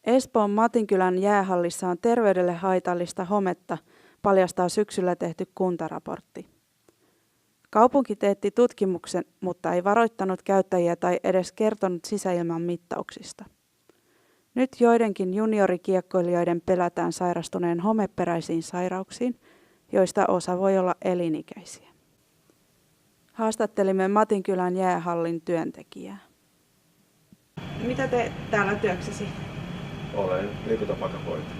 Espoon Matinkylän jäähallissa on terveydelle haitallista hometta, paljastaa syksyllä tehty kuntaraportti. Kaupunki teetti tutkimuksen, mutta ei varoittanut käyttäjiä tai edes kertonut sisäilman mittauksista. Nyt joidenkin juniorikiekkoilijoiden pelätään sairastuneen homeperäisiin sairauksiin, joista osa voi olla elinikäisiä. Haastattelimme Matinkylän jäähallin työntekijää. Mitä teet täällä työksesi? Olen liikuntapakahoitaja.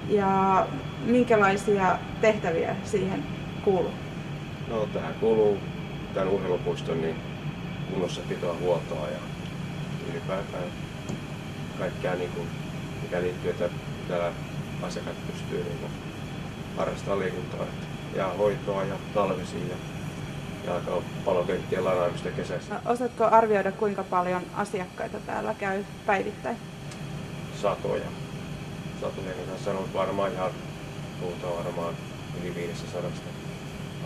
Ja minkälaisia tehtäviä siihen kuuluu? No, tähän kuuluu tämän urheilupuiston niin kunnossapitoa, huoltoa ja ylipäätään kaikkea, niin kuin, mikä liittyy, että täällä asiakkaat pystyy niin harrastamaan liikuntaa ja hoitoa ja talvisiin ja jalkapallokenttien lanaamista kesässä. Osaatko arvioida, kuinka paljon asiakkaita täällä käy päivittäin? Satoja, niin sanonut varmaan ihan, puhutaan varmaan yli 500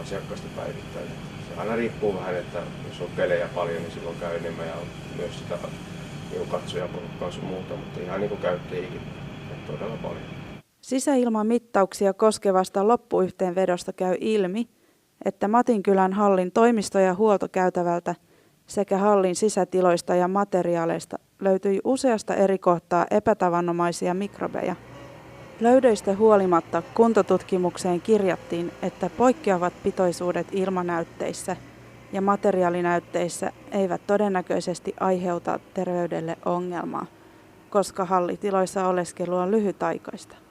asiakkaista päivittäin. Se aina riippuu vähän, että jos on pelejä paljon, niin silloin käy enemmän ja on myös sitä niin katsojaporukkaa sun muuta, mutta ihan niin kuin käyttäjiäkin todella paljon. Sisäilmamittauksia koskevasta loppuyhteenvedosta käy ilmi, että Matinkylän hallin toimisto- ja huoltokäytävältä sekä hallin sisätiloista ja materiaaleista löytyi useasta eri kohtaa epätavanomaisia mikrobeja. Löydöistä huolimatta kuntotutkimukseen kirjattiin, että poikkeavat pitoisuudet ilmanäytteissä ja materiaalinäytteissä eivät todennäköisesti aiheuta terveydelle ongelmaa, koska hallitiloissa oleskelu on lyhytaikaista.